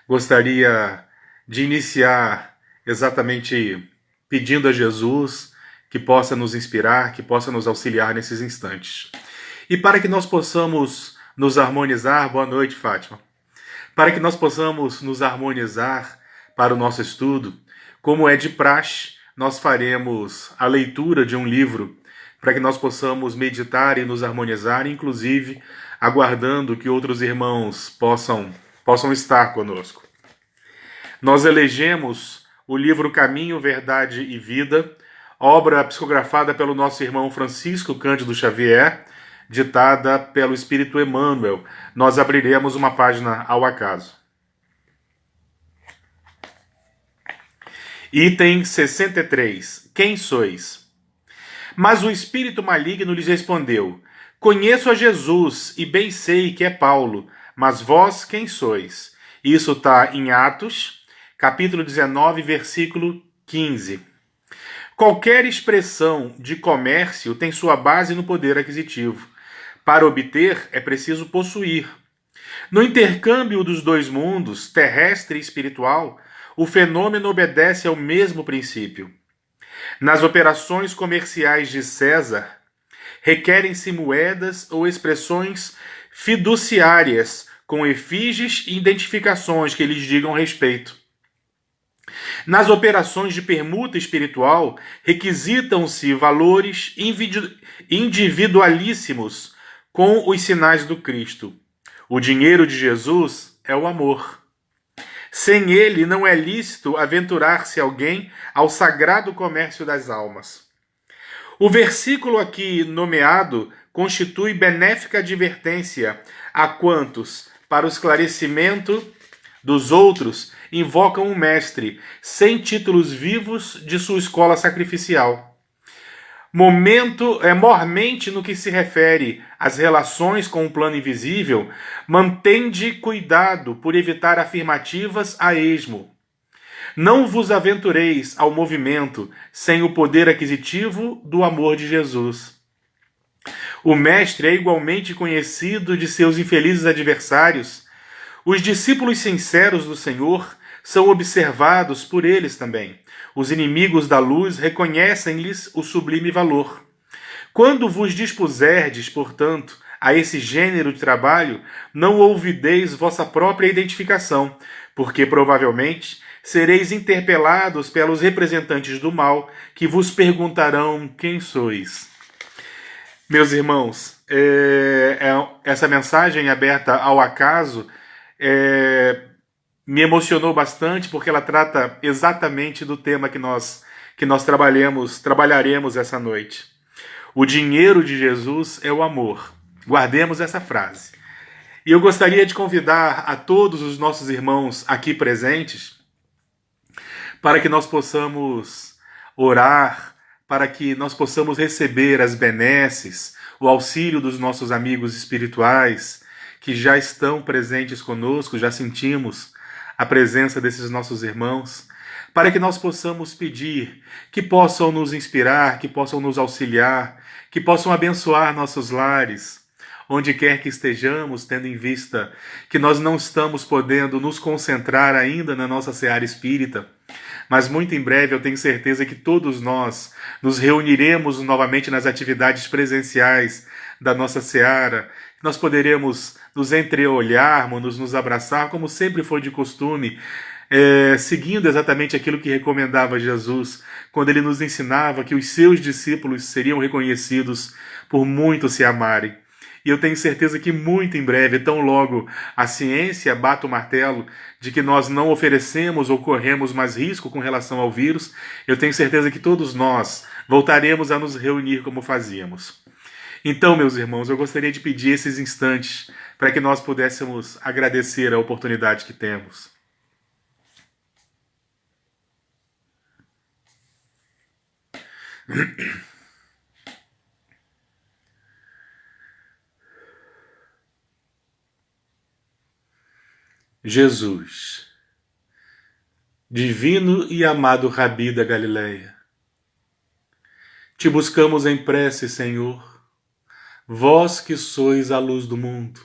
gostaria de iniciar exatamente pedindo a Jesus que possa nos inspirar, que possa nos auxiliar nesses instantes. E para que nós possamos nos harmonizar, boa noite, Fátima, para que nós possamos nos harmonizar para o nosso estudo, como é de praxe, nós faremos a leitura de um livro para que nós possamos meditar e nos harmonizar, inclusive aguardando que outros irmãos possam estar conosco. Nós elegemos o livro Caminho, Verdade e Vida, obra psicografada pelo nosso irmão Francisco Cândido Xavier, ditada pelo Espírito Emmanuel. Nós abriremos uma página ao acaso. Item 63. Quem sois? Mas o espírito maligno lhes respondeu: Conheço a Jesus e bem sei que é Paulo, mas vós quem sois? Isso está em Atos, capítulo 19, versículo 15. Qualquer expressão de comércio tem sua base no poder aquisitivo. Para obter, é preciso possuir. No intercâmbio dos dois mundos, terrestre e espiritual, o fenômeno obedece ao mesmo princípio. Nas operações comerciais de César, requerem-se moedas ou expressões fiduciárias com efígies e identificações que lhes digam respeito. Nas operações de permuta espiritual, requisitam-se valores individualíssimos com os sinais do Cristo. O dinheiro de Jesus é o amor. Sem ele, não é lícito aventurar-se alguém ao sagrado comércio das almas. O versículo aqui nomeado constitui benéfica advertência a quantos, para o esclarecimento dos outros, invocam um mestre, sem títulos vivos de sua escola sacrificial. Mormente no que se refere às relações com o plano invisível, mantende cuidado por evitar afirmativas a esmo. Não vos aventureis ao movimento sem o poder aquisitivo do amor de Jesus. O mestre é igualmente conhecido de seus infelizes adversários. Os discípulos sinceros do Senhor são observados por eles também. Os inimigos da luz reconhecem-lhes o sublime valor. Quando vos dispuserdes, portanto, a esse gênero de trabalho, não ouvideis vossa própria identificação, porque provavelmente sereis interpelados pelos representantes do mal, que vos perguntarão quem sois. Meus irmãos, essa mensagem aberta ao acaso me emocionou bastante, porque ela trata exatamente do tema que nós trabalharemos essa noite. O dinheiro de Jesus é o amor. Guardemos essa frase. E eu gostaria de convidar a todos os nossos irmãos aqui presentes para que nós possamos orar, para que nós possamos receber as benesses, o auxílio dos nossos amigos espirituais que já estão presentes conosco, já sentimos a presença desses nossos irmãos, para que nós possamos pedir que possam nos inspirar, que possam nos auxiliar, que possam abençoar nossos lares, onde quer que estejamos, tendo em vista que nós não estamos podendo nos concentrar ainda na nossa seara espírita, mas muito em breve eu tenho certeza que todos nós nos reuniremos novamente nas atividades presenciais da nossa seara. Nós poderemos nos entreolharmos, nos abraçar, como sempre foi de costume, seguindo exatamente aquilo que recomendava Jesus, quando ele nos ensinava que os seus discípulos seriam reconhecidos por muito se amarem. E eu tenho certeza que muito em breve, tão logo a ciência bata o martelo de que nós não oferecemos ou corremos mais risco com relação ao vírus, eu tenho certeza que todos nós voltaremos a nos reunir como fazíamos. Então, meus irmãos, eu gostaria de pedir esses instantes para que nós pudéssemos agradecer a oportunidade que temos. Jesus, divino e amado Rabi da Galileia, te buscamos em prece, Senhor, vós que sois a luz do mundo.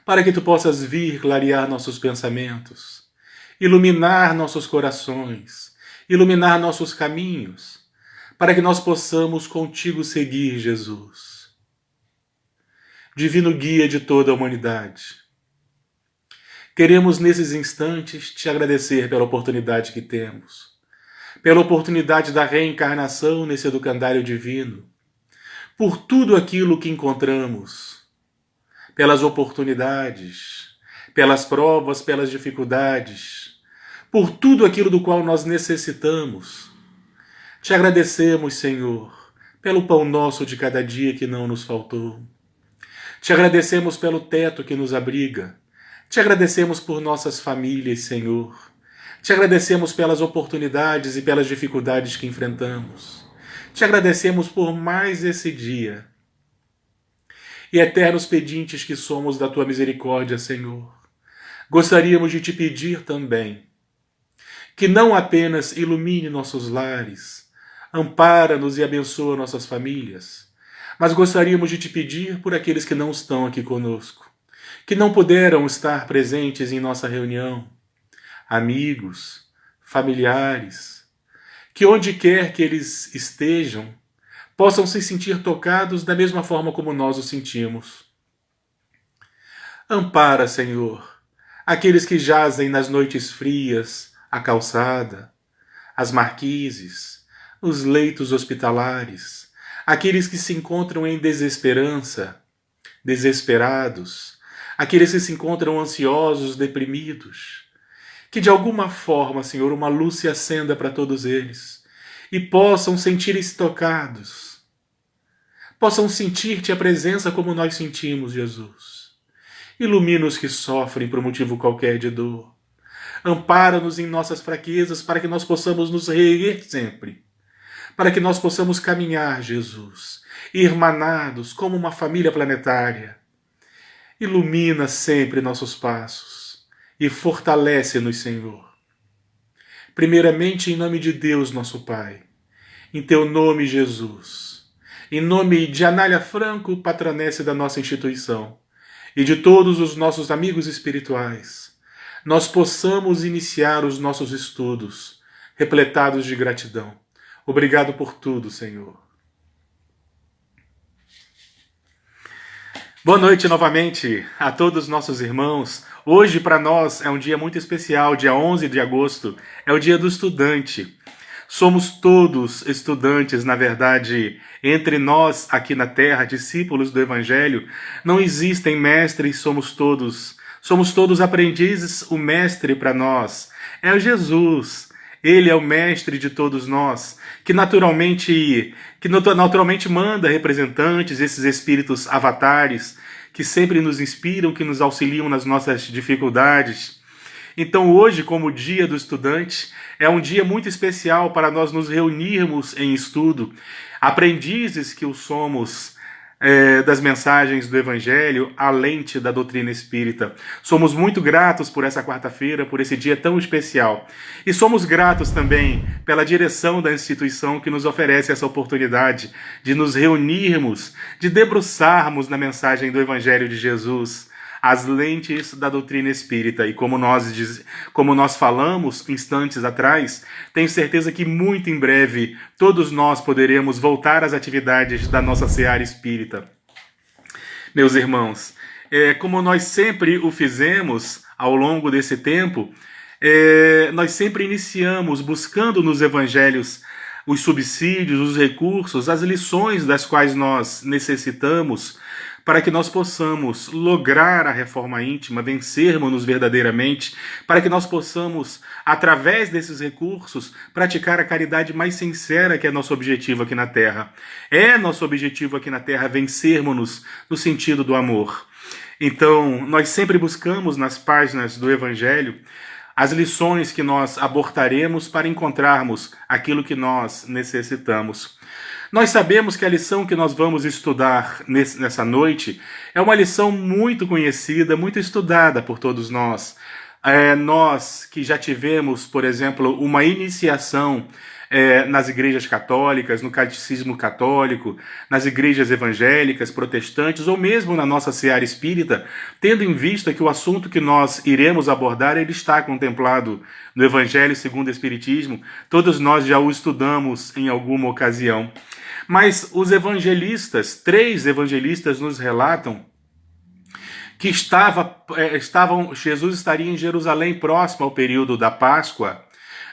para que tu possas vir clarear nossos pensamentos, iluminar nossos corações, iluminar nossos caminhos, para que nós possamos contigo seguir, Jesus. Divino guia de toda a humanidade, queremos nesses instantes te agradecer pela oportunidade que temos, pela oportunidade da reencarnação nesse educandário divino, por tudo aquilo que encontramos, pelas oportunidades, pelas provas, pelas dificuldades, por tudo aquilo do qual nós necessitamos. Te agradecemos, Senhor, pelo pão nosso de cada dia que não nos faltou. Te agradecemos pelo teto que nos abriga. Te agradecemos por nossas famílias, Senhor. Te agradecemos pelas oportunidades e pelas dificuldades que enfrentamos. Te agradecemos por mais esse dia. E eternos pedintes que somos da Tua misericórdia, Senhor, gostaríamos de te pedir também que não apenas ilumine nossos lares, ampara-nos e abençoa nossas famílias, mas gostaríamos de te pedir por aqueles que não estão aqui conosco, que não puderam estar presentes em nossa reunião, amigos, familiares, que onde quer que eles estejam, possam se sentir tocados da mesma forma como nós o sentimos. Ampara, Senhor, aqueles que jazem nas noites frias, a calçada, as marquises, os leitos hospitalares, aqueles que se encontram em desesperança, desesperados, aqueles que se encontram ansiosos, deprimidos. Que de alguma forma, Senhor, uma luz se acenda para todos eles e possam sentir-se tocados, possam sentir-te a presença como nós sentimos, Jesus. Ilumina os que sofrem por motivo qualquer de dor. Ampara-nos em nossas fraquezas para que nós possamos nos reerguer sempre, para que nós possamos caminhar, Jesus, irmanados como uma família planetária. Ilumina sempre nossos passos e fortalece-nos, Senhor. Primeiramente, em nome de Deus, nosso Pai, em Teu nome, Jesus, em nome de Anália Franco, patronesse da nossa instituição, e de todos os nossos amigos espirituais, nós possamos iniciar os nossos estudos, repletados de gratidão. Obrigado por tudo, Senhor. Boa noite novamente a todos os nossos irmãos. Hoje para nós é um dia muito especial, dia 11 de agosto, é o dia do estudante. Somos todos estudantes, na verdade, entre nós aqui na Terra, discípulos do Evangelho, não existem mestres, somos todos aprendizes. O mestre para nós é o Jesus. Ele é o mestre de todos nós, que naturalmente manda representantes, esses espíritos avatares, que sempre nos inspiram, que nos auxiliam nas nossas dificuldades. Então hoje, como dia do estudante, é um dia muito especial para nós nos reunirmos em estudo, aprendizes que o somos das mensagens do Evangelho, à lente da doutrina espírita. Somos muito gratos por essa quarta-feira, por esse dia tão especial. E somos gratos também pela direção da instituição que nos oferece essa oportunidade de nos reunirmos, de debruçarmos na mensagem do Evangelho de Jesus, as lentes da doutrina espírita. E como nós falamos instantes atrás, tenho certeza que muito em breve todos nós poderemos voltar às atividades da nossa seara espírita. Meus irmãos, como nós sempre o fizemos ao longo desse tempo, nós sempre iniciamos buscando nos evangelhos os subsídios, os recursos, as lições das quais nós necessitamos para que nós possamos lograr a reforma íntima, vencermos-nos verdadeiramente, para que nós possamos, através desses recursos, praticar a caridade mais sincera, que é nosso objetivo aqui na Terra. É nosso objetivo aqui na Terra vencermos-nos no sentido do amor. Então, nós sempre buscamos nas páginas do Evangelho as lições que nós abortaremos para encontrarmos aquilo que nós necessitamos. Nós sabemos que a lição que nós vamos estudar nessa noite é uma lição muito conhecida, muito estudada por todos nós. Nós que já tivemos, por exemplo, uma iniciação nas igrejas católicas, no catecismo católico, nas igrejas evangélicas, protestantes, ou mesmo na nossa seara espírita, tendo em vista que o assunto que nós iremos abordar, ele está contemplado no Evangelho segundo o Espiritismo, todos nós já o estudamos em alguma ocasião. Mas os evangelistas, 3 evangelistas nos relatam que Jesus estaria em Jerusalém próximo ao período da Páscoa.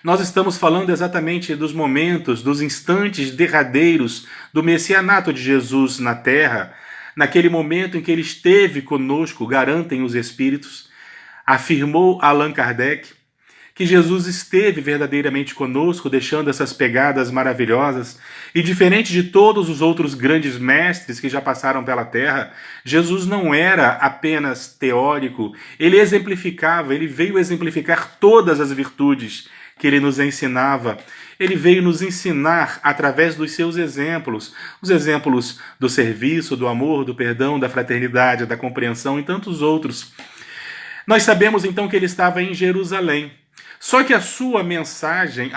Nós estamos falando exatamente dos momentos, dos instantes derradeiros do messianato de Jesus na terra, naquele momento em que ele esteve conosco, garantem os Espíritos, afirmou Allan Kardec, que Jesus esteve verdadeiramente conosco, deixando essas pegadas maravilhosas, e diferente de todos os outros grandes mestres que já passaram pela Terra, Jesus não era apenas teórico, ele exemplificava, ele veio exemplificar todas as virtudes que ele nos ensinava. Ele veio nos ensinar através dos seus exemplos, os exemplos do serviço, do amor, do perdão, da fraternidade, da compreensão e tantos outros. Nós sabemos então que ele estava em Jerusalém. Só que a sua mensagem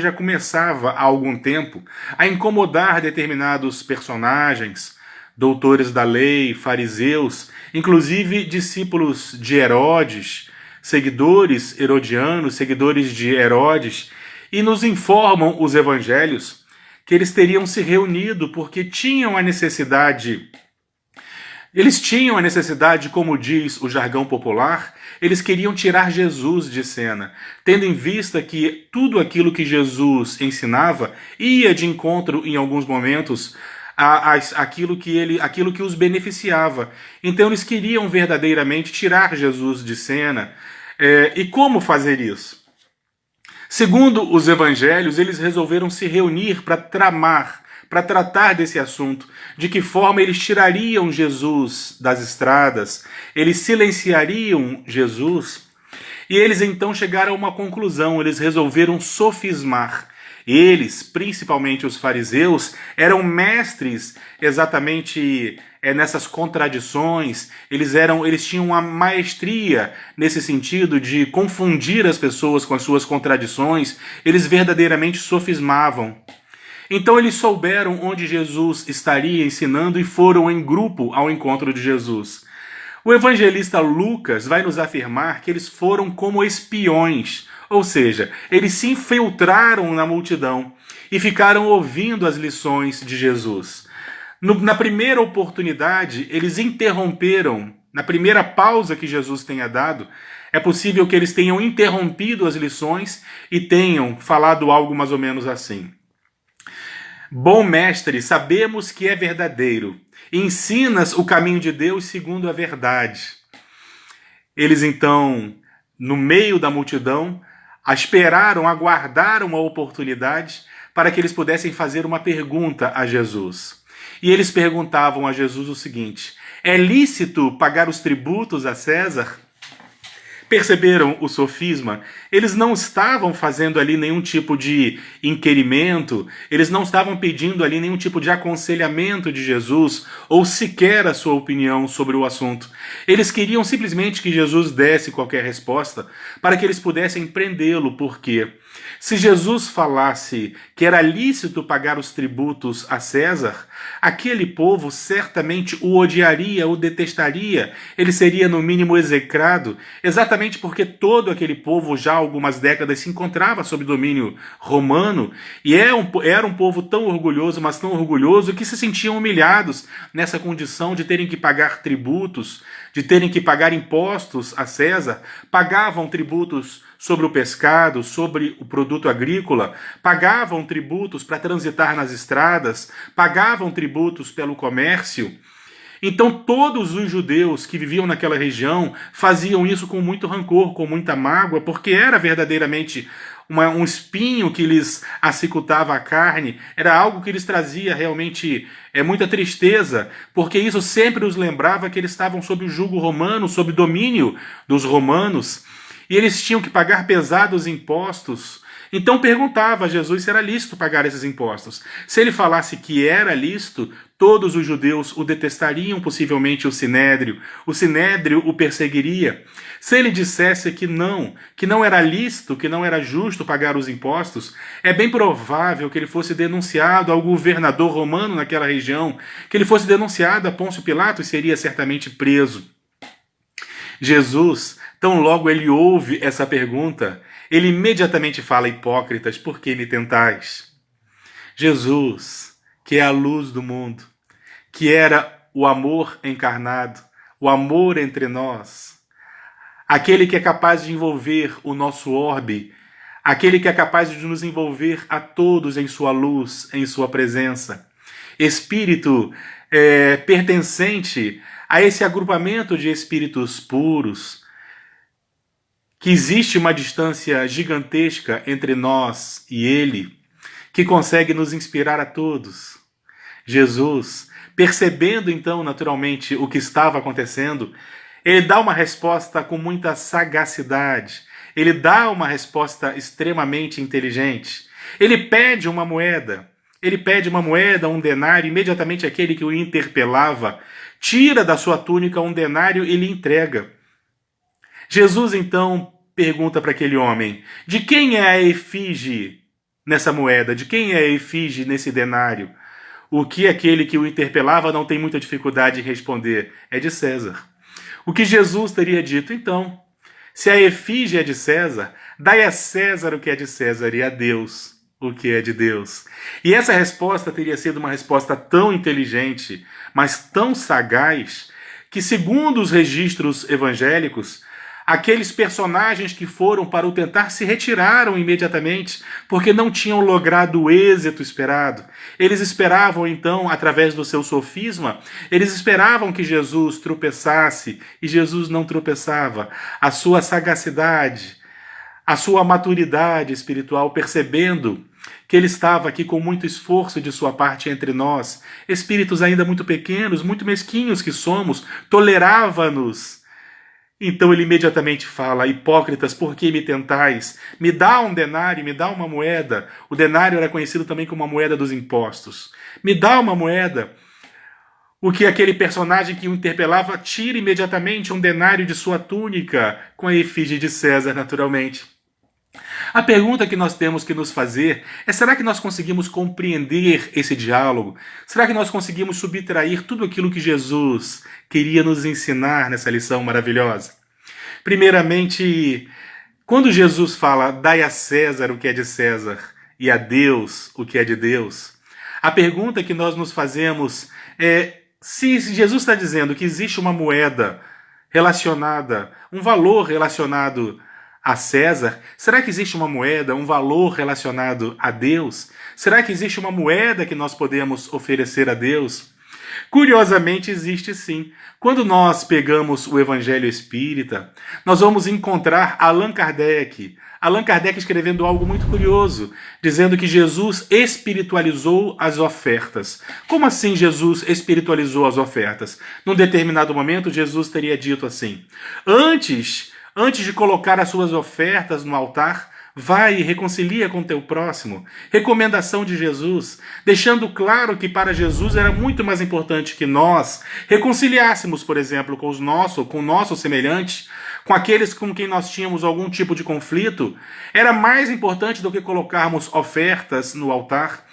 já começava há algum tempo a incomodar determinados personagens, doutores da lei, fariseus, inclusive discípulos de Herodes, seguidores herodianos, seguidores de Herodes, e nos informam os evangelhos que eles teriam se reunido porque eles tinham a necessidade, como diz o jargão popular, eles queriam tirar Jesus de cena, tendo em vista que tudo aquilo que Jesus ensinava ia de encontro, em alguns momentos, aquilo que os beneficiava. Então eles queriam verdadeiramente tirar Jesus de cena. E como fazer isso? Segundo os evangelhos, eles resolveram se reunir para tratar desse assunto, de que forma eles tirariam Jesus das estradas, eles silenciariam Jesus, e eles então chegaram a uma conclusão, eles resolveram sofismar. Eles, principalmente os fariseus, eram mestres exatamente nessas contradições, eles tinham uma maestria nesse sentido de confundir as pessoas com as suas contradições, eles verdadeiramente sofismavam. Então eles souberam onde Jesus estaria ensinando e foram em grupo ao encontro de Jesus. O evangelista Lucas vai nos afirmar que eles foram como espiões, ou seja, eles se infiltraram na multidão e ficaram ouvindo as lições de Jesus. Na primeira oportunidade, eles interromperam, na primeira pausa que Jesus tenha dado, é possível que eles tenham interrompido as lições e tenham falado algo mais ou menos assim: bom mestre, sabemos que é verdadeiro. Ensinas o caminho de Deus segundo a verdade. Eles então, no meio da multidão, aguardaram a oportunidade para que eles pudessem fazer uma pergunta a Jesus. E eles perguntavam a Jesus o seguinte: é lícito pagar os tributos a César? Perceberam o sofisma? Eles não estavam fazendo ali nenhum tipo de inquirimento, eles não estavam pedindo ali nenhum tipo de aconselhamento de Jesus, ou sequer a sua opinião sobre o assunto. Eles queriam simplesmente que Jesus desse qualquer resposta para que eles pudessem prendê-lo, porque se Jesus falasse que era lícito pagar os tributos a César, aquele povo certamente o odiaria, o detestaria, ele seria no mínimo execrado, exatamente porque todo aquele povo já há algumas décadas se encontrava sob domínio romano, e era um povo tão orgulhoso, mas tão orgulhoso, que se sentiam humilhados nessa condição de terem que pagar tributos, de terem que pagar impostos a César, pagavam tributos sobre o pescado, sobre o produto agrícola, pagavam tributos para transitar nas estradas, pagavam tributos pelo comércio. Então todos os judeus que viviam naquela região faziam isso com muito rancor, com muita mágoa, porque era verdadeiramente um espinho que lhes acicutava a carne, era algo que lhes trazia realmente muita tristeza, porque isso sempre os lembrava que eles estavam sob o jugo romano, sob o domínio dos romanos, e eles tinham que pagar pesados impostos, Então perguntava a Jesus se era lícito pagar esses impostos. Se ele falasse que era lícito, todos os judeus o detestariam, possivelmente o Sinédrio o perseguiria. Se ele dissesse que não era lícito, que não era justo pagar os impostos, é bem provável que ele fosse denunciado ao governador romano naquela região, que ele fosse denunciado a Pôncio Pilatos e seria certamente preso. Jesus, tão logo ele ouve essa pergunta, ele imediatamente fala: hipócritas, por que me tentais? Jesus, que é a luz do mundo, que era o amor encarnado, o amor entre nós, aquele que é capaz de envolver o nosso orbe, aquele que é capaz de nos envolver a todos em sua luz, em sua presença. Espírito pertencente a esse agrupamento de espíritos puros, que existe uma distância gigantesca entre nós e ele, que consegue nos inspirar a todos. Jesus, percebendo então naturalmente o que estava acontecendo, ele dá uma resposta com muita sagacidade, ele dá uma resposta extremamente inteligente. Ele pede uma moeda, um denário, imediatamente aquele que o interpelava tira da sua túnica um denário e lhe entrega. Jesus então pergunta para aquele homem: de quem é a efígie nessa moeda? De quem é a efígie nesse denário? O que aquele que o interpelava não tem muita dificuldade em responder: é de César. O que Jesus teria dito então? Se a efígie é de César, dai a César o que é de César e a Deus o que é de Deus. E essa resposta teria sido uma resposta tão inteligente, mas tão sagaz, que segundo os registros evangélicos, aqueles personagens que foram para o tentar se retiraram imediatamente, porque não tinham logrado o êxito esperado. Eles esperavam então, através do seu sofisma, eles esperavam que Jesus tropeçasse, e Jesus não tropeçava. A sua sagacidade, a sua maturidade espiritual, percebendo que ele estava aqui com muito esforço de sua parte entre nós, espíritos ainda muito pequenos, muito mesquinhos que somos, tolerava-nos. Então ele imediatamente fala: hipócritas, por que me tentais? Me dá um denário, me dá uma moeda. O denário era conhecido também como a moeda dos impostos. Me dá uma moeda. O que aquele personagem que o interpelava tira imediatamente um denário de sua túnica, com a efígie de César, naturalmente. A pergunta que nós temos que nos fazer é: será que nós conseguimos compreender esse diálogo? Será que nós conseguimos subtrair tudo aquilo que Jesus queria nos ensinar nessa lição maravilhosa? Primeiramente, quando Jesus fala: dai a César o que é de César e a Deus o que é de Deus, a pergunta que nós nos fazemos é: se Jesus está dizendo que existe uma moeda relacionada, um valor relacionado a César, será que existe uma moeda, um valor relacionado a Deus? Será que existe uma moeda que nós podemos oferecer a Deus? Curiosamente, existe sim. Quando nós pegamos o Evangelho Espírita, nós vamos encontrar Allan Kardec. Allan Kardec escrevendo algo muito curioso, dizendo que Jesus espiritualizou as ofertas. Como assim Jesus espiritualizou as ofertas? Num determinado momento, Jesus teria dito assim: Antes de colocar as suas ofertas no altar, vai e reconcilia com teu próximo. Recomendação de Jesus, deixando claro que para Jesus era muito mais importante que nós reconciliássemos, por exemplo, com o nosso semelhante, com aqueles com quem nós tínhamos algum tipo de conflito. Era mais importante do que colocarmos ofertas no altar.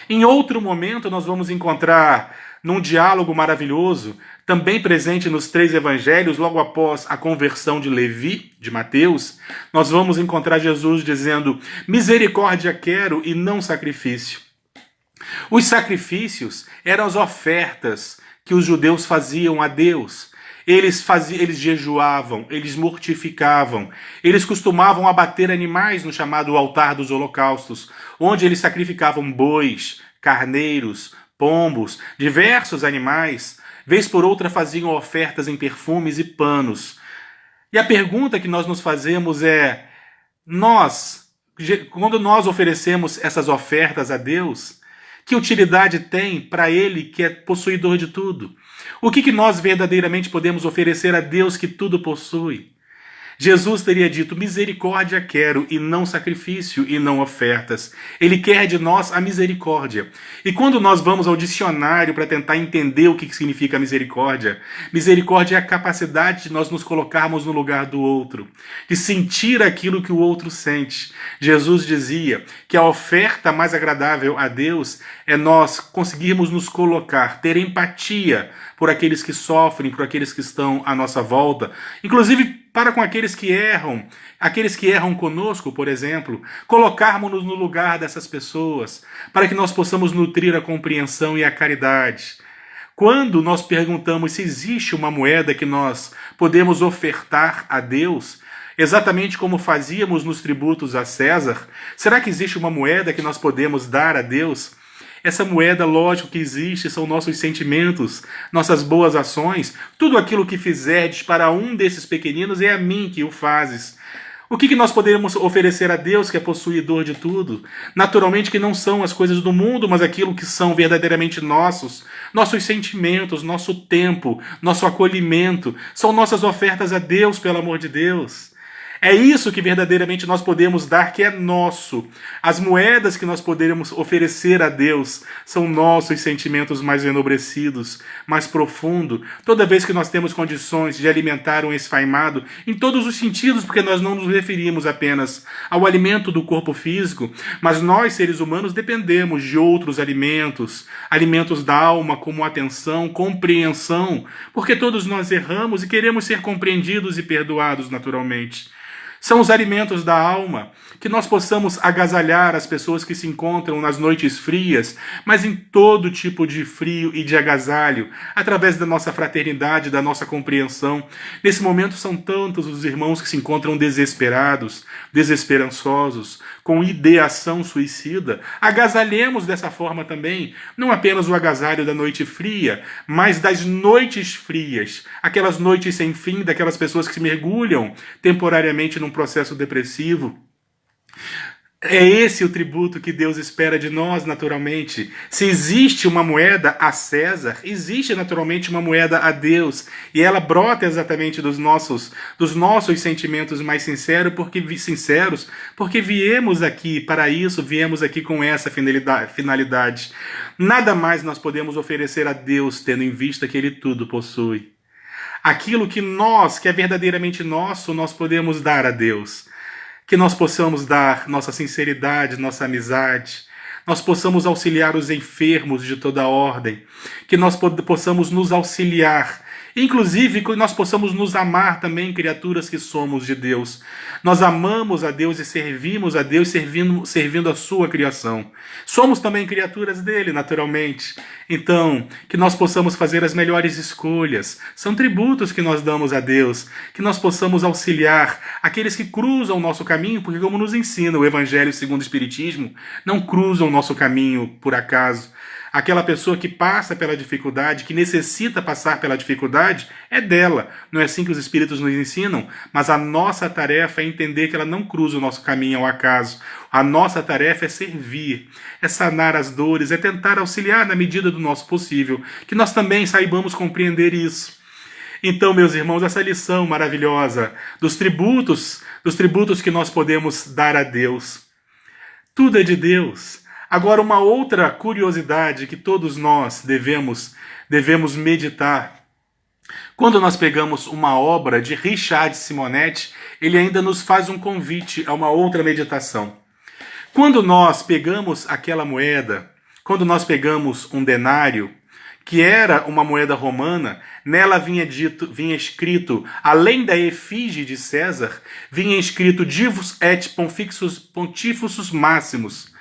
Em outro momento, nós vamos encontrar, num diálogo maravilhoso, também presente nos 3 evangelhos, logo após a conversão de Levi, de Mateus, nós vamos encontrar Jesus dizendo: misericórdia quero e não sacrifício. Os sacrifícios eram as ofertas que os judeus faziam a Deus. Eles jejuavam, eles mortificavam, eles costumavam abater animais no chamado altar dos holocaustos, onde eles sacrificavam bois, carneiros, pombos, diversos animais. Vez por outra faziam ofertas em perfumes e panos. E a pergunta que nós nos fazemos é: quando nós oferecemos essas ofertas a Deus, que utilidade tem para Ele que é possuidor de tudo? O que nós verdadeiramente podemos oferecer a Deus que tudo possui? Jesus teria dito: misericórdia quero, e não sacrifício, e não ofertas. Ele quer de nós a misericórdia. E quando nós vamos ao dicionário para tentar entender o que significa misericórdia, misericórdia é a capacidade de nós nos colocarmos no lugar do outro, de sentir aquilo que o outro sente. Jesus dizia que a oferta mais agradável a Deus é nós conseguirmos nos colocar, ter empatia por aqueles que sofrem, por aqueles que estão à nossa volta, inclusive para com aqueles que erram conosco, por exemplo, colocarmos-nos no lugar dessas pessoas, para que nós possamos nutrir a compreensão e a caridade. Quando nós perguntamos se existe uma moeda que nós podemos ofertar a Deus, exatamente como fazíamos nos tributos a César, será que existe uma moeda que nós podemos dar a Deus? Essa moeda, lógico que existe, são nossos sentimentos, nossas boas ações, tudo aquilo que fizerdes para um desses pequeninos é a mim que o fazes. O que nós podemos oferecer a Deus, que é possuidor de tudo? Naturalmente que não são as coisas do mundo, mas aquilo que são verdadeiramente nossos sentimentos, nosso tempo, nosso acolhimento, são nossas ofertas a Deus, pelo amor de Deus. É isso que verdadeiramente nós podemos dar, que é nosso. As moedas que nós podemos oferecer a Deus são nossos sentimentos mais enobrecidos, mais profundo. Toda vez que nós temos condições de alimentar um esfaimado, em todos os sentidos, porque nós não nos referimos apenas ao alimento do corpo físico, mas nós, seres humanos, dependemos de outros alimentos, alimentos da alma, como atenção, compreensão, porque todos nós erramos e queremos ser compreendidos e perdoados naturalmente. São os alimentos da alma, que nós possamos agasalhar as pessoas que se encontram nas noites frias, mas em todo tipo de frio e de agasalho, através da nossa fraternidade, da nossa compreensão. Nesse momento são tantos os irmãos que se encontram desesperados, desesperançosos, com ideação suicida. Agasalhemos dessa forma também, não apenas o agasalho da noite fria, mas das noites frias, aquelas noites sem fim, daquelas pessoas que se mergulham temporariamente num processo depressivo. É esse o tributo que Deus espera de nós, naturalmente. Se existe uma moeda a César, existe naturalmente uma moeda a Deus, e ela brota exatamente dos nossos sentimentos mais sinceros, porque viemos aqui para isso, viemos aqui com essa finalidade. Nada mais nós podemos oferecer a Deus, tendo em vista que Ele tudo possui. Aquilo que é verdadeiramente nosso, nós podemos dar a Deus. Que nós possamos dar nossa sinceridade, nossa amizade, nós possamos auxiliar os enfermos de toda a ordem, que nós possamos nos auxiliar, inclusive que nós possamos nos amar também, criaturas que somos de Deus. Nós amamos a Deus e servimos a Deus servindo a sua criação. Somos também criaturas dele, naturalmente. Então, que nós possamos fazer as melhores escolhas. São tributos que nós damos a Deus. Que nós possamos auxiliar aqueles que cruzam o nosso caminho, porque como nos ensina o Evangelho segundo o Espiritismo, não cruzam o nosso caminho por acaso. Aquela pessoa que passa pela dificuldade, que necessita passar pela dificuldade, é dela. Não é assim que os Espíritos nos ensinam? Mas a nossa tarefa é entender que ela não cruza o nosso caminho ao acaso. A nossa tarefa é servir, é sanar as dores, é tentar auxiliar na medida do nosso possível. Que nós também saibamos compreender isso. Então, meus irmãos, essa lição maravilhosa dos tributos que nós podemos dar a Deus. Tudo é de Deus. Agora, uma outra curiosidade que todos nós devemos meditar. Quando nós pegamos uma obra de Richard Simonetti, ele ainda nos faz um convite a uma outra meditação. Quando nós pegamos aquela moeda, quando nós pegamos um denário, que era uma moeda romana, nela vinha escrito, além da efígie de César, vinha escrito Divus et Pontificis Maximus,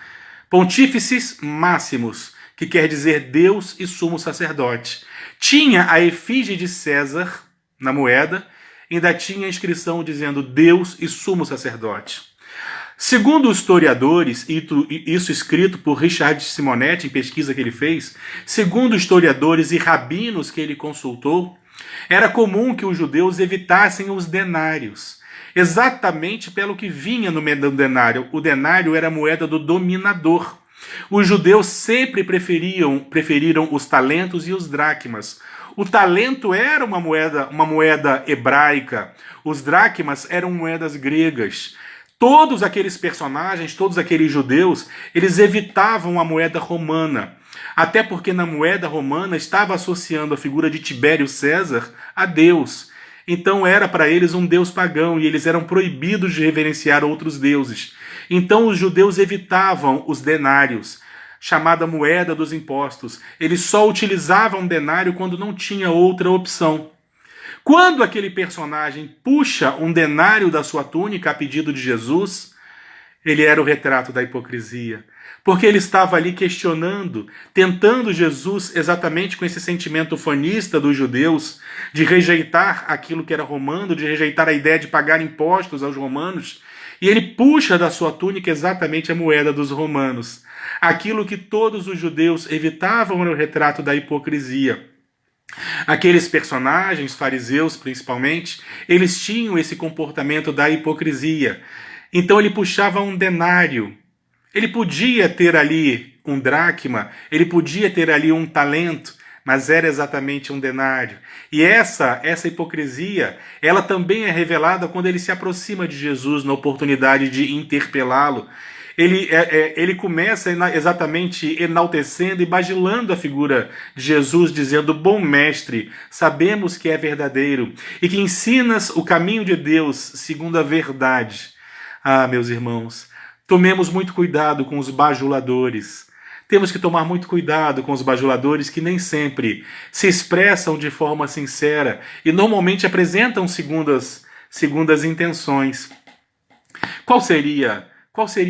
Pontífices Máximos, que quer dizer Deus e sumo sacerdote. Tinha a efígie de César na moeda, ainda tinha a inscrição dizendo Deus e sumo sacerdote. Segundo os historiadores, isso escrito por Richard Simonetti, em pesquisa que ele fez, segundo historiadores e rabinos que ele consultou, era comum que os judeus evitassem os denários, exatamente pelo que vinha no denário. O denário era a moeda do dominador. Os judeus sempre preferiram os talentos e os dracmas. O talento era uma moeda hebraica, os dracmas eram moedas gregas. Todos aqueles personagens, todos aqueles judeus, eles evitavam a moeda romana. Até porque na moeda romana estava associando a figura de Tibério César a Deus. Então era para eles um deus pagão e eles eram proibidos de reverenciar outros deuses. Então os judeus evitavam os denários, chamada moeda dos impostos. Eles só utilizavam denário quando não tinha outra opção. Quando aquele personagem puxa um denário da sua túnica a pedido de Jesus, ele era o retrato da hipocrisia. Porque ele estava ali questionando, tentando Jesus exatamente com esse sentimento fanista dos judeus, de rejeitar aquilo que era romano, de rejeitar a ideia de pagar impostos aos romanos, e ele puxa da sua túnica exatamente a moeda dos romanos. Aquilo que todos os judeus evitavam era o retrato da hipocrisia. Aqueles personagens, fariseus principalmente, eles tinham esse comportamento da hipocrisia. Então ele puxava um denário. Ele podia ter ali um dracma, ele podia ter ali um talento, mas era exatamente um denário. E essa hipocrisia, ela também é revelada quando ele se aproxima de Jesus na oportunidade de interpelá-lo. Ele começa exatamente enaltecendo e bajulando a figura de Jesus, dizendo: bom mestre, sabemos que é verdadeiro e que ensinas o caminho de Deus segundo a verdade. Ah, meus irmãos, tomemos muito cuidado com os bajuladores. Temos que tomar muito cuidado com os bajuladores que nem sempre se expressam de forma sincera e normalmente apresentam segundas intenções. Qual seria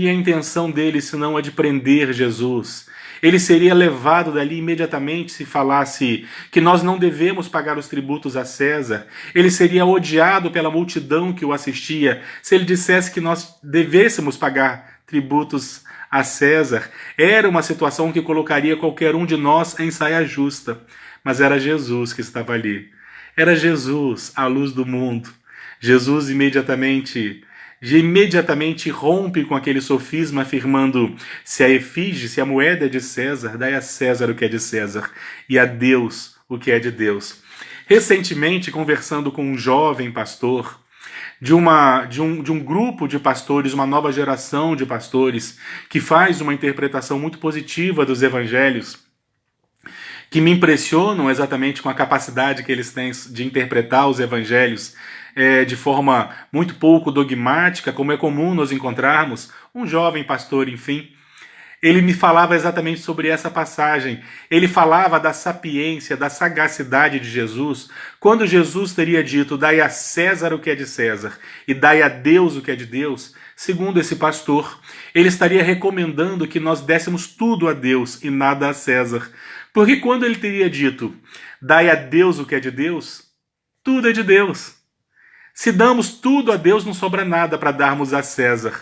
a intenção dele senão a de prender Jesus? Ele seria levado dali imediatamente se falasse que nós não devemos pagar os tributos a César. Ele seria odiado pela multidão que o assistia se ele dissesse que nós devêssemos pagar tributos a César. Era uma situação que colocaria qualquer um de nós em saia justa. Mas era Jesus que estava ali. Era Jesus, a luz do mundo. Jesus imediatamente rompe com aquele sofisma afirmando: se a efígie, se a moeda é de César, dai a César o que é de César e a Deus o que é de Deus. Recentemente, conversando com um jovem pastor de um grupo de pastores, uma nova geração de pastores que faz uma interpretação muito positiva dos evangelhos, que me impressionam exatamente com a capacidade que eles têm de interpretar os evangelhos de forma muito pouco dogmática, como é comum nós encontrarmos. Um jovem pastor, enfim, ele me falava exatamente sobre essa passagem. Ele falava da sapiência, da sagacidade de Jesus, quando Jesus teria dito: dai a César o que é de César e dai a Deus o que é de Deus. Segundo esse pastor, ele estaria recomendando que nós dessemos tudo a Deus e nada a César. Porque quando ele teria dito: dai a Deus o que é de Deus, tudo é de Deus. Se damos tudo a Deus, não sobra nada para darmos a César.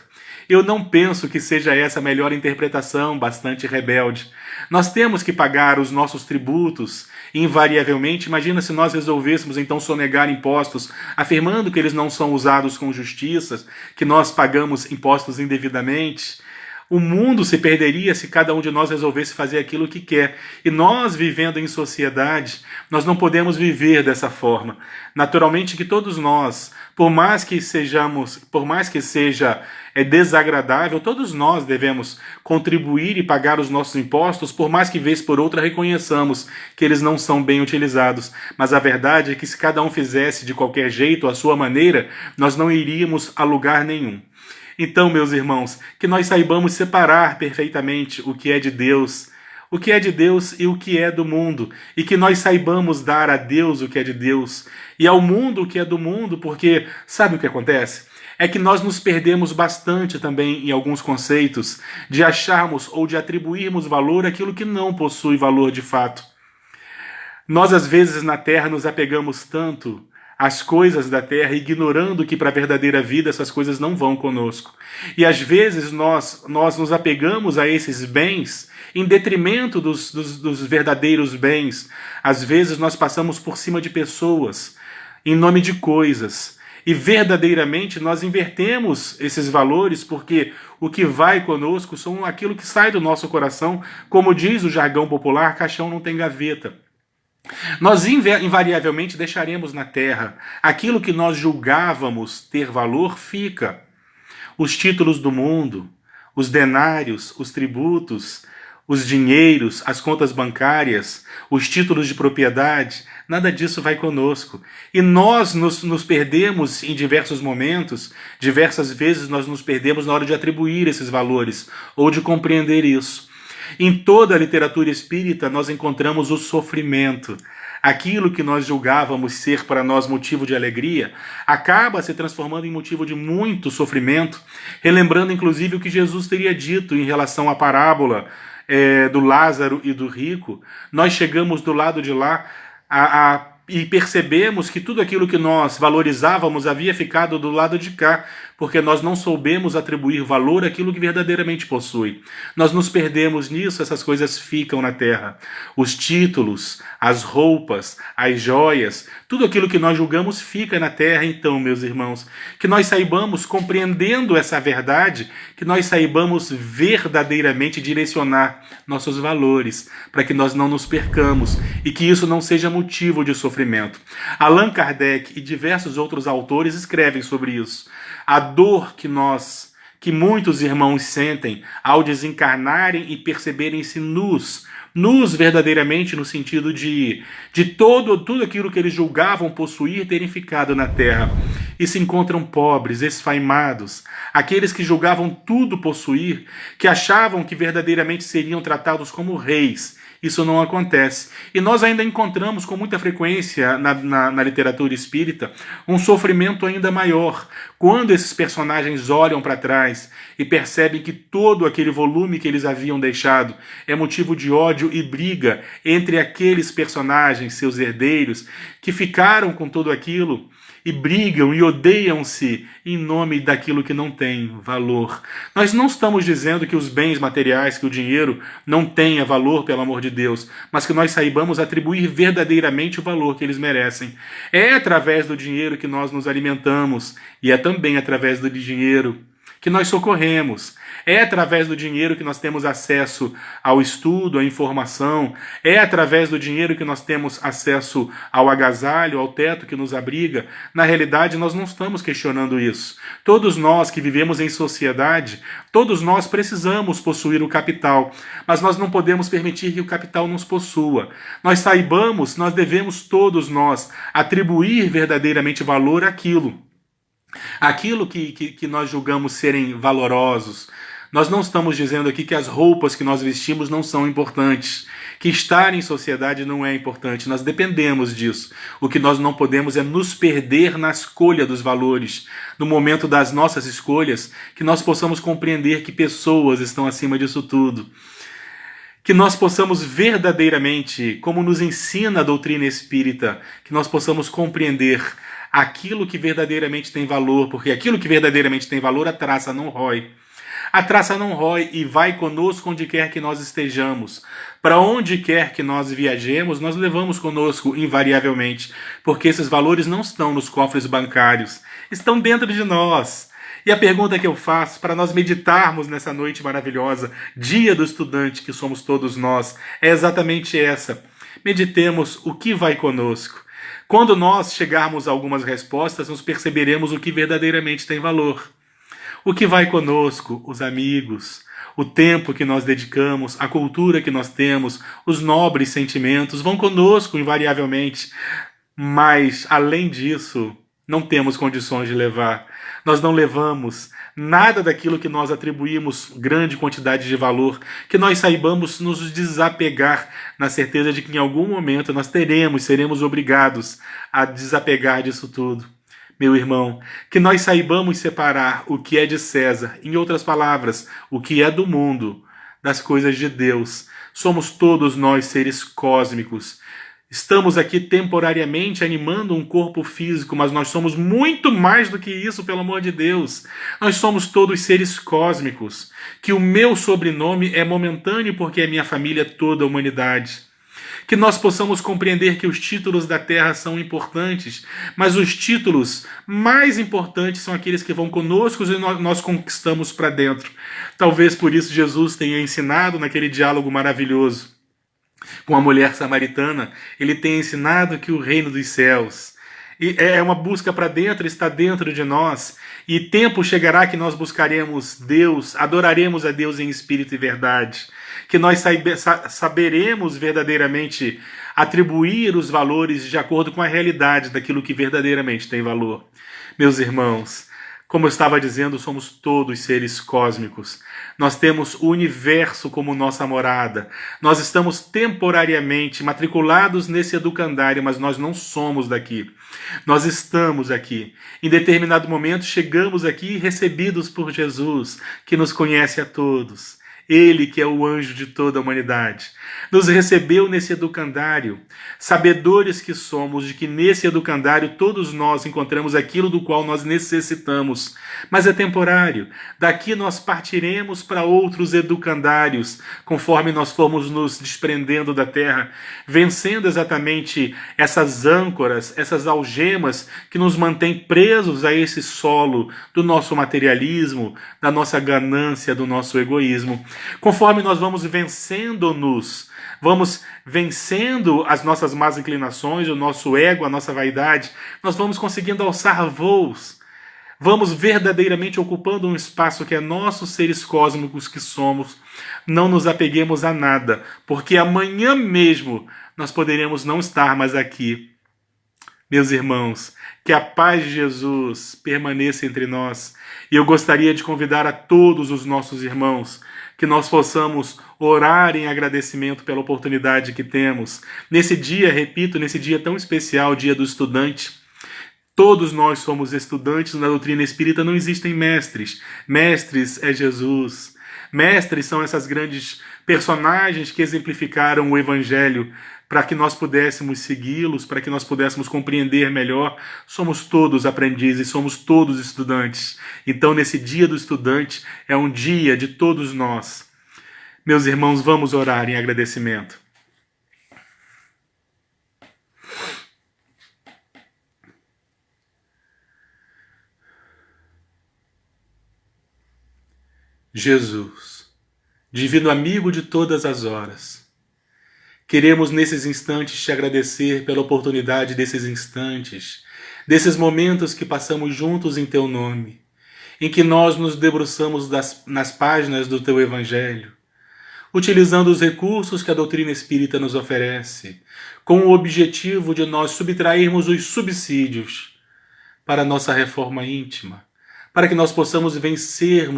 Eu não penso que seja essa a melhor interpretação, bastante rebelde. Nós temos que pagar os nossos tributos, invariavelmente. Imagina se nós resolvêssemos então sonegar impostos, afirmando que eles não são usados com justiça, que nós pagamos impostos indevidamente. O mundo se perderia se cada um de nós resolvesse fazer aquilo que quer. E nós, vivendo em sociedade, nós não podemos viver dessa forma. Naturalmente que todos nós, por mais que seja desagradável, todos nós devemos contribuir e pagar os nossos impostos, por mais que vez por outra reconheçamos que eles não são bem utilizados. Mas a verdade é que se cada um fizesse de qualquer jeito, à sua maneira, nós não iríamos a lugar nenhum. Então, meus irmãos, que nós saibamos separar perfeitamente o que é de Deus e o que é do mundo, e que nós saibamos dar a Deus o que é de Deus e ao mundo o que é do mundo, porque sabe o que acontece? É que nós nos perdemos bastante também em alguns conceitos de acharmos ou de atribuirmos valor àquilo que não possui valor de fato. Nós, às vezes, na Terra nos apegamos tanto as coisas da terra, ignorando que para a verdadeira vida essas coisas não vão conosco. E às vezes nós nos apegamos a esses bens em detrimento dos verdadeiros bens. Às vezes nós passamos por cima de pessoas em nome de coisas. E verdadeiramente nós invertemos esses valores, porque o que vai conosco são aquilo que sai do nosso coração. Como diz o jargão popular, caixão não tem gaveta. Nós invariavelmente deixaremos na terra. Aquilo que nós julgávamos ter valor fica. Os títulos do mundo, os denários, os tributos, os dinheiros, as contas bancárias, os títulos de propriedade, nada disso vai conosco. E nós nos perdemos em diversos momentos, diversas vezes nós nos perdemos na hora de atribuir esses valores ou de compreender isso. Em toda a literatura espírita nós encontramos o sofrimento. Aquilo que nós julgávamos ser para nós motivo de alegria, acaba se transformando em motivo de muito sofrimento, relembrando inclusive o que Jesus teria dito em relação à parábola do Lázaro e do rico. Nós chegamos do lado de lá e percebemos que tudo aquilo que nós valorizávamos havia ficado do lado de cá, porque nós não soubemos atribuir valor àquilo que verdadeiramente possui. Nós nos perdemos nisso, essas coisas ficam na terra. Os títulos, as roupas, as joias, tudo aquilo que nós julgamos fica na terra. Então, meus irmãos, que nós saibamos, compreendendo essa verdade, que nós saibamos verdadeiramente direcionar nossos valores, para que nós não nos percamos e que isso não seja motivo de sofrimento. Allan Kardec e diversos outros autores escrevem sobre isso. A dor que muitos irmãos sentem ao desencarnarem e perceberem-se nus verdadeiramente no sentido de tudo aquilo que eles julgavam possuir terem ficado na terra, e se encontram pobres, esfaimados, aqueles que julgavam tudo possuir, que achavam que verdadeiramente seriam tratados como reis. Isso não acontece. E nós ainda encontramos com muita frequência na literatura espírita um sofrimento ainda maior, quando esses personagens olham para trás e percebem que todo aquele volume que eles haviam deixado é motivo de ódio e briga entre aqueles personagens, seus herdeiros, que ficaram com tudo aquilo e brigam e odeiam-se em nome daquilo que não tem valor. Nós não estamos dizendo que os bens materiais, que o dinheiro não tenha valor, pelo amor de Deus, mas que nós saibamos atribuir verdadeiramente o valor que eles merecem. É através do dinheiro que nós nos alimentamos, e é também através do dinheiro que nós socorremos. É através do dinheiro que nós temos acesso ao estudo, à informação. É através do dinheiro que nós temos acesso ao agasalho, ao teto que nos abriga. Na realidade, nós não estamos questionando isso. Todos nós que vivemos em sociedade, todos nós precisamos possuir o capital, mas nós não podemos permitir que o capital nos possua. Nós saibamos, nós devemos todos nós atribuir verdadeiramente valor àquilo. Aquilo que nós julgamos serem valorosos. Nós não estamos dizendo aqui que as roupas que nós vestimos não são importantes, que estar em sociedade não é importante. Nós dependemos disso. O que nós não podemos é nos perder na escolha dos valores. No momento das nossas escolhas, que nós possamos compreender que pessoas estão acima disso tudo. Que nós possamos verdadeiramente, como nos ensina a doutrina espírita, que nós possamos compreender aquilo que verdadeiramente tem valor, porque aquilo que verdadeiramente tem valor, a traça não rói. A traça não rói e vai conosco onde quer que nós estejamos. Para onde quer que nós viajemos, nós levamos conosco invariavelmente, porque esses valores não estão nos cofres bancários, estão dentro de nós. E a pergunta que eu faço para nós meditarmos nessa noite maravilhosa, dia do estudante que somos todos nós, é exatamente essa. Meditemos o que vai conosco. Quando nós chegarmos a algumas respostas, nós perceberemos o que verdadeiramente tem valor. O que vai conosco, os amigos, o tempo que nós dedicamos, a cultura que nós temos, os nobres sentimentos vão conosco invariavelmente. Mas, além disso, não temos condições de levar. Nós não levamos nada daquilo que nós atribuímos grande quantidade de valor, que nós saibamos nos desapegar, na certeza de que em algum momento nós seremos obrigados a desapegar disso tudo. Meu irmão, que nós saibamos separar o que é de César, em outras palavras, o que é do mundo, das coisas de Deus. Somos todos nós seres cósmicos. Estamos aqui temporariamente animando um corpo físico, mas nós somos muito mais do que isso, pelo amor de Deus. Nós somos todos seres cósmicos, que o meu sobrenome é momentâneo porque a minha família é toda a humanidade. Que nós possamos compreender que os títulos da terra são importantes, mas os títulos mais importantes são aqueles que vão conosco e nós conquistamos para dentro. Talvez por isso Jesus tenha ensinado naquele diálogo maravilhoso com a mulher samaritana, ele tenha ensinado que o reino dos céus é uma busca para dentro, está dentro de nós, e tempo chegará que nós buscaremos Deus, adoraremos a Deus em espírito e verdade, que nós saberemos verdadeiramente atribuir os valores de acordo com a realidade daquilo que verdadeiramente tem valor. Meus irmãos, como eu estava dizendo, somos todos seres cósmicos. Nós temos o universo como nossa morada. Nós estamos temporariamente matriculados nesse educandário, mas nós não somos daqui. Nós estamos aqui. Em determinado momento, chegamos aqui recebidos por Jesus, que nos conhece a todos. Ele, que é o anjo de toda a humanidade, nos recebeu nesse educandário, sabedores que somos de que nesse educandário todos nós encontramos aquilo do qual nós necessitamos, mas é temporário. Daqui nós partiremos para outros educandários, conforme nós formos nos desprendendo da terra, vencendo exatamente essas âncoras, essas algemas que nos mantêm presos a esse solo do nosso materialismo, da nossa ganância, do nosso egoísmo. Conforme nós vamos vencendo-nos, vamos vencendo as nossas más inclinações, o nosso ego, a nossa vaidade, nós vamos conseguindo alçar voos. Vamos verdadeiramente ocupando um espaço que é nosso, seres cósmicos que somos. Não nos apeguemos a nada, porque amanhã mesmo nós poderemos não estar mais aqui. Meus irmãos, que a paz de Jesus permaneça entre nós. E eu gostaria de convidar a todos os nossos irmãos que nós possamos orar em agradecimento pela oportunidade que temos. Nesse dia, repito, nesse dia tão especial, dia do estudante, todos nós somos estudantes. Na doutrina espírita não existem mestres. Mestres é Jesus. Mestres são essas grandes personagens que exemplificaram o Evangelho para que nós pudéssemos segui-los, para que nós pudéssemos compreender melhor. Somos todos aprendizes, somos todos estudantes. Então, nesse dia do estudante, é um dia de todos nós. Meus irmãos, vamos orar em agradecimento. Jesus, divino amigo de todas as horas, queremos nesses instantes te agradecer pela oportunidade desses instantes, desses momentos que passamos juntos em teu nome, em que nós nos debruçamos nas páginas do teu Evangelho, utilizando os recursos que a doutrina espírita nos oferece, com o objetivo de nós subtrairmos os subsídios para a nossa reforma íntima, para que nós possamos vencer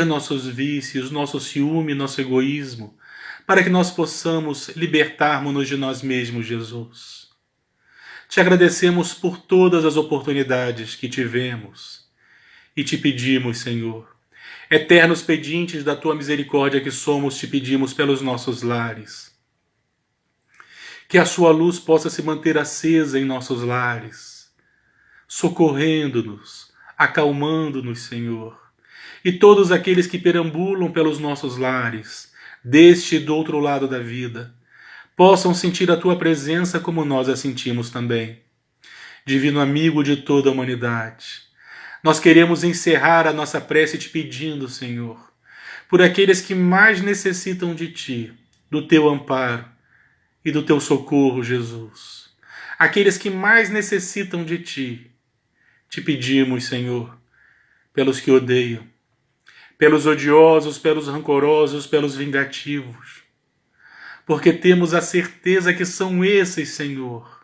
nossos vícios, nosso ciúme, nosso egoísmo, para que nós possamos libertarmos-nos de nós mesmos, Jesus. Te agradecemos por todas as oportunidades que tivemos e te pedimos, Senhor, eternos pedintes da tua misericórdia que somos, te pedimos pelos nossos lares. Que a sua luz possa se manter acesa em nossos lares, socorrendo-nos, acalmando-nos, Senhor. E todos aqueles que perambulam pelos nossos lares, deste e do outro lado da vida, possam sentir a tua presença como nós a sentimos também. Divino amigo de toda a humanidade, nós queremos encerrar a nossa prece te pedindo, Senhor, por aqueles que mais necessitam de ti, do teu amparo e do teu socorro, Jesus. Aqueles que mais necessitam de ti, te pedimos, Senhor, pelos que odeiam, pelos odiosos, pelos rancorosos, pelos vingativos, porque temos a certeza que são esses, Senhor,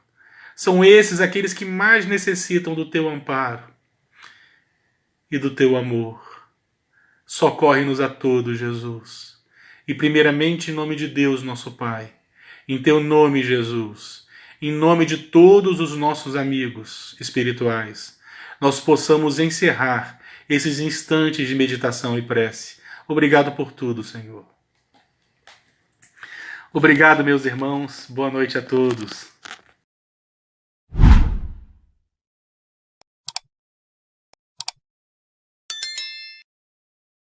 são esses aqueles que mais necessitam do teu amparo e do teu amor. Socorre-nos a todos, Jesus, e primeiramente em nome de Deus, nosso Pai, em teu nome, Jesus, em nome de todos os nossos amigos espirituais, nós possamos encerrar esses instantes de meditação e prece. Obrigado por tudo, Senhor. Obrigado, meus irmãos. Boa noite a todos.